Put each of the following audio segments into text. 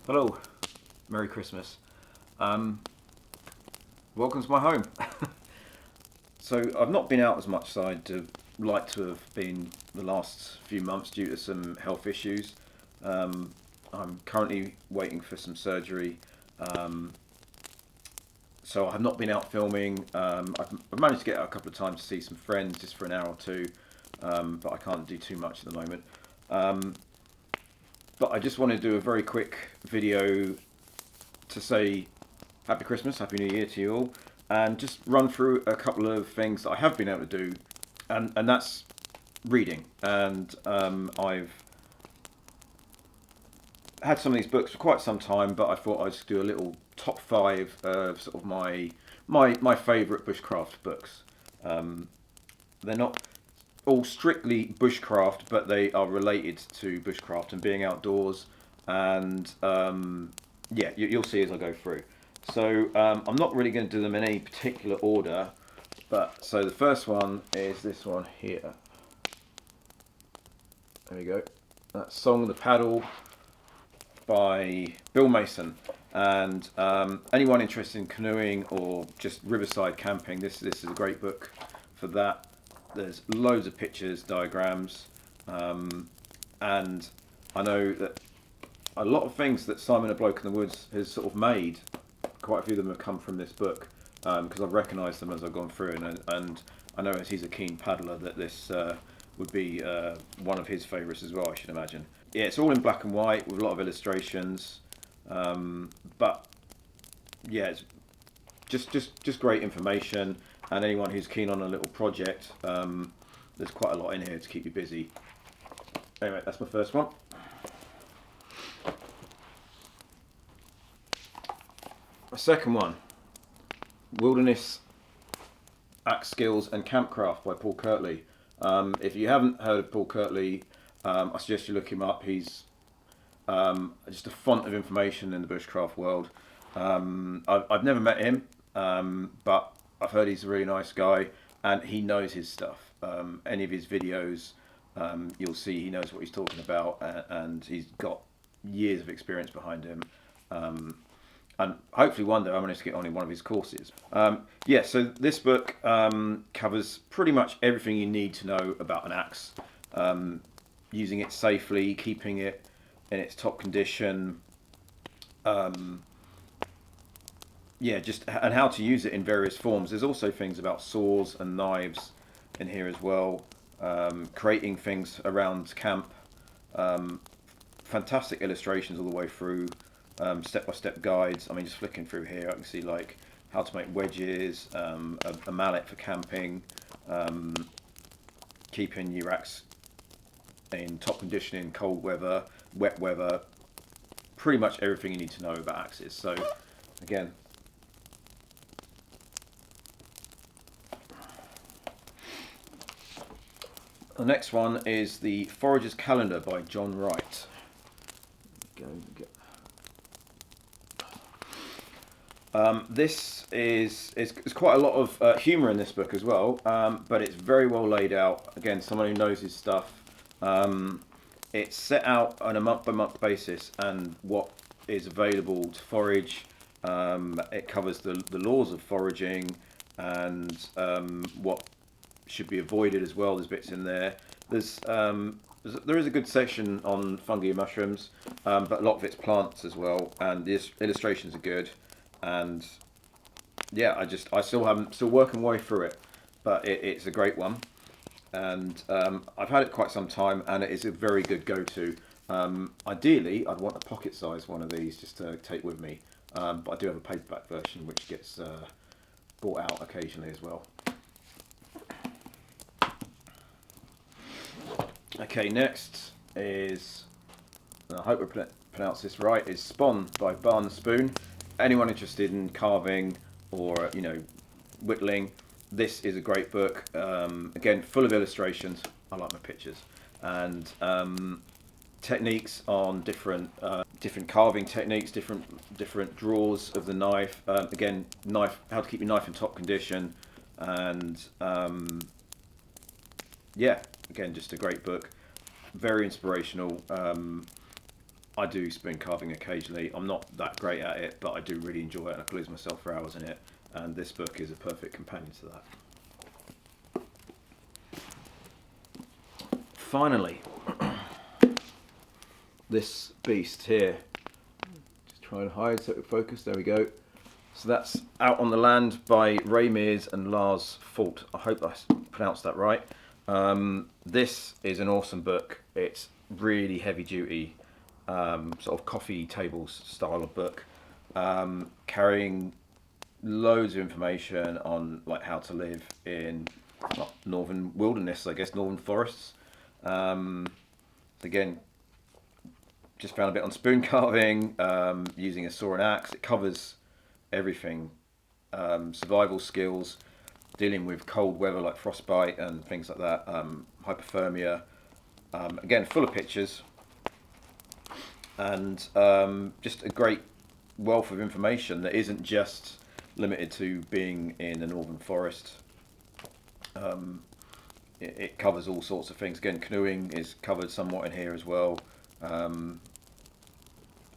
Hello, Merry Christmas. Um, Welcome to my home. So I've not been out as much as I'd like to have been the last few months due to some health issues. Um, I'm currently waiting for some surgery, um, so I have not been out filming. I've managed to get out a couple of times to see some friends just for an hour or two, but I can't do too much at the moment. Um, but I just want to do a very quick video to say Happy Christmas, Happy New Year to you all, and just run through a couple of things that I have been able to do, and that's reading. And I've had some of these books for quite some time, but I thought I'd just do a little top five of sort of my favourite bushcraft books. Um, they're not all strictly bushcraft, but they are related to bushcraft and being outdoors. And yeah, you'll see as I go through. So I'm not really going to do them in any particular order, but so the first one is this one here. There we go. That's Song of the Paddle by Bill Mason. And anyone interested in canoeing or just riverside camping, this is a great book for that. There's loads of pictures, diagrams, and I know that a lot of things that Simon a Bloke in the Woods has sort of made, quite a few of them have come from this book, because I've recognised them as I've gone through, and I know as he's a keen paddler that this would be one of his favourites as well, I should imagine. Yeah, it's all in black and white with a lot of illustrations, but yeah, it's just great information, and anyone who's keen on a little project, there's quite a lot in here to keep you busy. Anyway, that's my first one. My second one, Wilderness Axe Skills and Campcraft by Paul Kirtley. If you haven't heard of Paul Kirtley, I suggest you look him up. He's just a font of information in the bushcraft world. I've never met him, but I've heard he's a really nice guy and he knows his stuff. Any of his videos, you'll see he knows what he's talking about, and he's got years of experience behind him. And hopefully one day I manage to get on in one of his courses. Yeah, so this book covers pretty much everything you need to know about an axe. Using it safely, keeping it in its top condition, yeah, just and how to use it in various forms. There's also things about saws and knives in here as well. Creating things around camp. Fantastic illustrations all the way through. Step-by-step guides. I mean, just flicking through here, I can see like how to make wedges, a mallet for camping, keeping your axe in top condition in cold weather, wet weather. Pretty much everything you need to know about axes. So, again. The next one is the Forager's Calendar by John Wright. Go. This is quite a lot of humour in this book as well, but it's very well laid out. Again, someone who knows his stuff. It's set out on a month-by-month basis and what is available to forage. It covers the laws of foraging and what should be avoided as well. There's bits in there. There is a good section on fungi and mushrooms, but a lot of it's plants as well, and the illustrations are good. And yeah, I still working my way through it, but it's a great one, and I've had it quite some time, and it is a very good go-to. Ideally, I'd want a pocket-sized one of these just to take with me, but I do have a paperback version which gets bought out occasionally as well. Okay, next is, and I hope I pronounce this right, is Spawn by Barn and Spoon. Anyone interested in carving or whittling, this is a great book. Again, full of illustrations. I like my pictures, and techniques on different carving techniques, different draws of the knife. Again, how to keep your knife in top condition, and yeah, again, just a great book, very inspirational. I do spoon carving occasionally. I'm not that great at it, but I do really enjoy it and I can lose myself for hours in it. And this book is a perfect companion to that. Finally, this beast here. Just try and hide so it focus. There we go. So that's Out on the Land by Ray Mears and Lars Fort. I hope I pronounced that right. This is an awesome book. It's really heavy duty, sort of coffee table style of book, carrying loads of information on like how to live in northern wilderness, I guess, northern forests. Again, just found a bit on spoon carving, using a saw and axe. It covers everything, survival skills, dealing with cold weather like frostbite and things like that, hypothermia. Again, full of pictures and just a great wealth of information that isn't just limited to being in a northern forest. It covers all sorts of things. Again, canoeing is covered somewhat in here as well.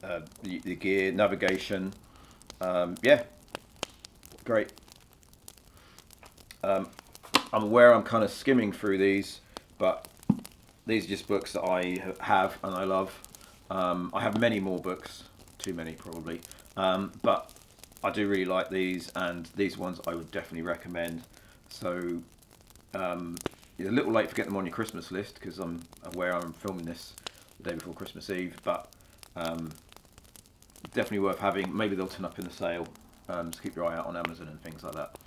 The gear, navigation. Yeah, great. I'm aware I'm kind of skimming through these, but these are just books that I have and I love. I have many more books, too many probably, but I do really like these, and these ones I would definitely recommend. So you're a little late for getting them on your Christmas list because I'm aware I'm filming this the day before Christmas Eve, but definitely worth having. Maybe they'll turn up in the sale, so keep your eye out on Amazon and things like that.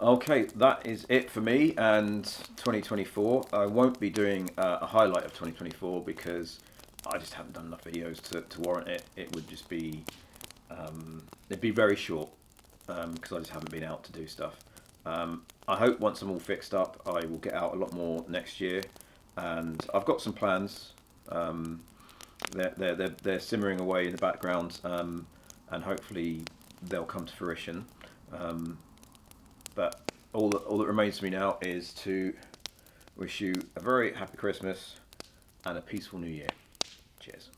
Okay, that is it for me and 2024. I won't be doing a highlight of 2024 because I just haven't done enough videos to warrant it. It would just be, it'd be very short because I just haven't been out to do stuff. I hope once I'm all fixed up, I will get out a lot more next year, and I've got some plans. They're simmering away in the background, and hopefully they'll come to fruition. But all that remains to me now is to wish you a very happy Christmas and a peaceful New Year. Cheers.